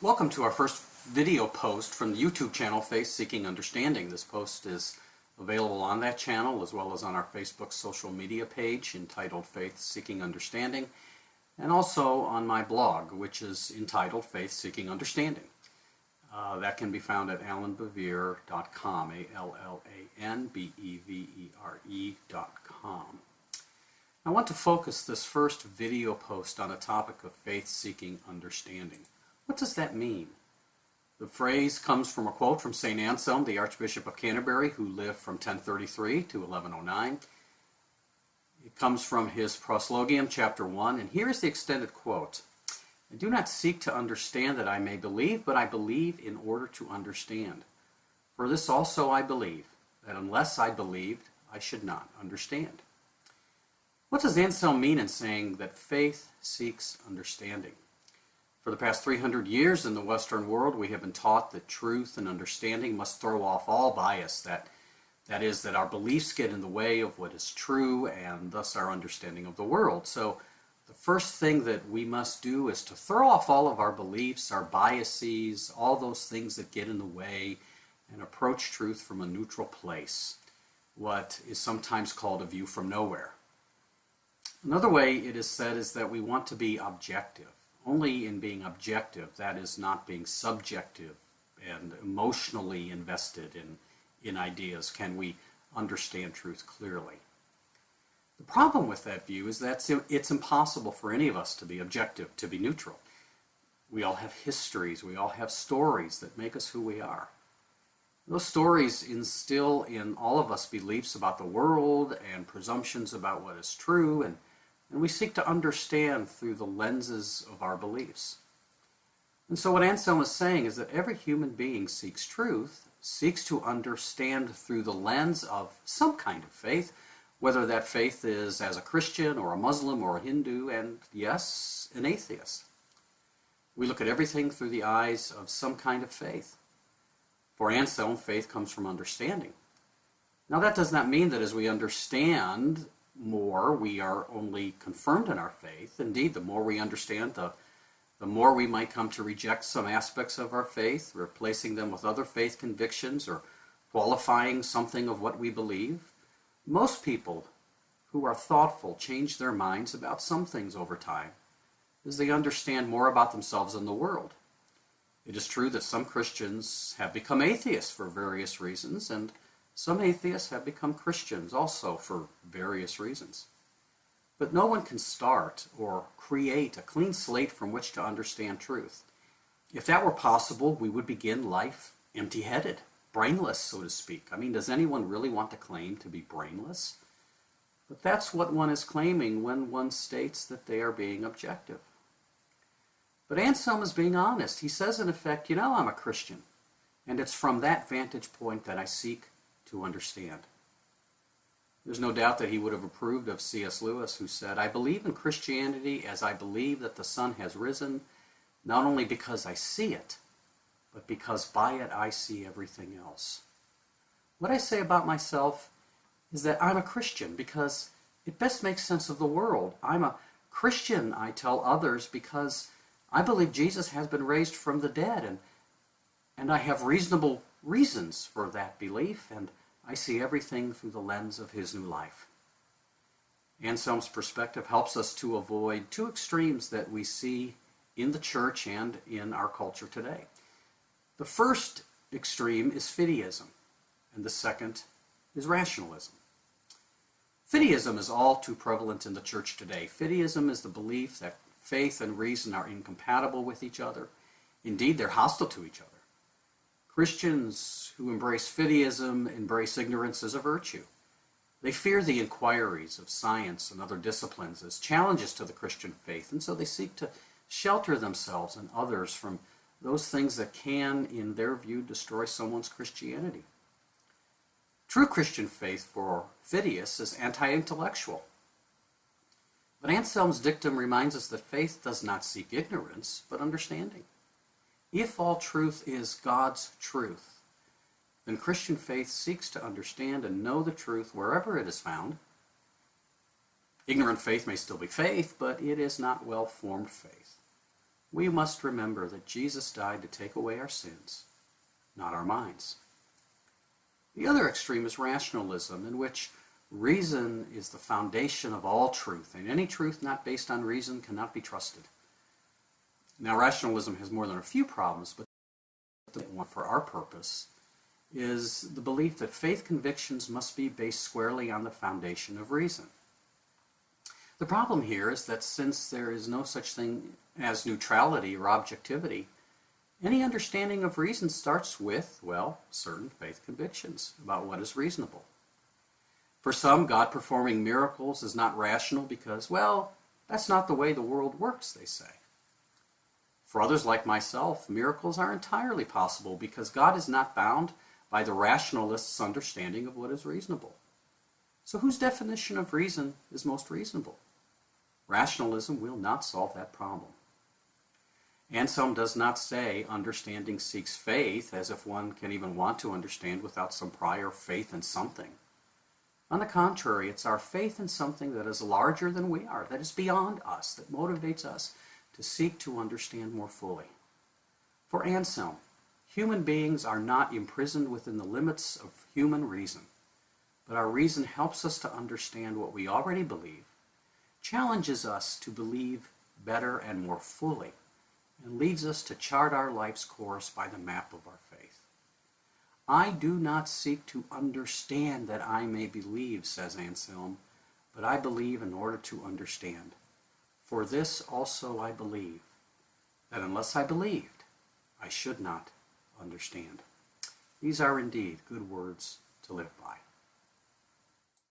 Welcome to our first video post from the YouTube channel Faith Seeking Understanding. This post is available on that channel as well as on our Facebook social media page entitled Faith Seeking Understanding, and also on my blog, which is entitled Faith Seeking Understanding. That can be found at allanbevere.com, ALLANBEVERE.com. I want to focus this first video post on a topic of faith seeking understanding. What does that mean? The phrase comes from a quote from St. Anselm, the Archbishop of Canterbury, who lived from 1033 to 1109. It comes from his Proslogium, chapter 1, and here is the extended quote. I do not seek to understand that I may believe, but I believe in order to understand. For this also I believe, that unless I believed, I should not understand. What does Anselm mean in saying that faith seeks understanding? For the past 300 years in the Western world, we have been taught that truth and understanding must throw off all bias, that is, that our beliefs get in the way of what is true and thus our understanding of the world. So the first thing that we must do is to throw off all of our beliefs, our biases, all those things that get in the way, and approach truth from a neutral place, what is sometimes called a view from nowhere. Another way it is said is that we want to be objective. Only in being objective, that is not being subjective and emotionally invested in ideas, can we understand truth clearly. The problem with that view is that it's impossible for any of us to be objective, to be neutral. We all have histories, we all have stories that make us who we are. Those stories instill in all of us beliefs about the world and presumptions about what is true, and we seek to understand through the lenses of our beliefs. And so what Anselm is saying is that every human being seeks truth, seeks to understand through the lens of some kind of faith, whether that faith is as a Christian or a Muslim or a Hindu, and yes, an atheist. We look at everything through the eyes of some kind of faith. For Anselm, faith comes from understanding. Now that does not mean that as we understand more, we are only confirmed in our faith. Indeed, the more we understand, the more we might come to reject some aspects of our faith, replacing them with other faith convictions or qualifying something of what we believe. Most people who are thoughtful change their minds about some things over time as they understand more about themselves and the world. It is true that some Christians have become atheists for various reasons, and some atheists have become Christians also for various reasons. But no one can start or create a clean slate from which to understand truth. If that were possible, we would begin life empty-headed, brainless, so to speak. I mean, does anyone really want to claim to be brainless? But that's what one is claiming when one states that they are being objective. But Anselm is being honest. He says, in effect, I'm a Christian, and it's from that vantage point that I seek to understand. There's no doubt that he would have approved of C.S. Lewis, who said, I believe in Christianity as I believe that the sun has risen, not only because I see it, but because by it I see everything else. What I say about myself is that I'm a Christian because it best makes sense of the world. I'm a Christian, I tell others, because I believe Jesus has been raised from the dead, and I have reasonable reasons for that belief, and I see everything through the lens of his new life. Anselm's perspective helps us to avoid two extremes that we see in the church and in our culture today. The first extreme is fideism, and the second is rationalism. Fideism is all too prevalent in the church today. Fideism is the belief that faith and reason are incompatible with each other. Indeed, they're hostile to each other. Christians who embrace fideism embrace ignorance as a virtue. They fear the inquiries of science and other disciplines as challenges to the Christian faith, and so they seek to shelter themselves and others from those things that can, in their view, destroy someone's Christianity. True Christian faith for Fideus is anti-intellectual. But Anselm's dictum reminds us that faith does not seek ignorance, but understanding. If all truth is God's truth, then Christian faith seeks to understand and know the truth wherever it is found. Ignorant faith may still be faith, but it is not well-formed faith. we must remember that Jesus died to take away our sins, not our minds. The other extreme is rationalism, in which reason is the foundation of all truth, and any truth not based on reason cannot be trusted. Now, rationalism has more than a few problems, but the one for our purpose is the belief that faith convictions must be based squarely on the foundation of reason. The problem here is that since there is no such thing as neutrality or objectivity, any understanding of reason starts with, well, certain faith convictions about what is reasonable. For some, God performing miracles is not rational because, well, that's not the way the world works, they say. For others like myself, miracles are entirely possible because God is not bound by the rationalist's understanding of what is reasonable. So whose definition of reason is most reasonable? Rationalism will not solve that problem. Anselm does not say understanding seeks faith, as if one can even want to understand without some prior faith in something. On the contrary, it's our faith in something that is larger than we are, that is beyond us, that motivates us to seek to understand more fully. For Anselm, human beings are not imprisoned within the limits of human reason, but our reason helps us to understand what we already believe, challenges us to believe better and more fully, and leads us to chart our life's course by the map of our faith. I do not seek to understand that I may believe, says Anselm, but I believe in order to understand. For this also I believe, that unless I believed, I should not understand. These are indeed good words to live by.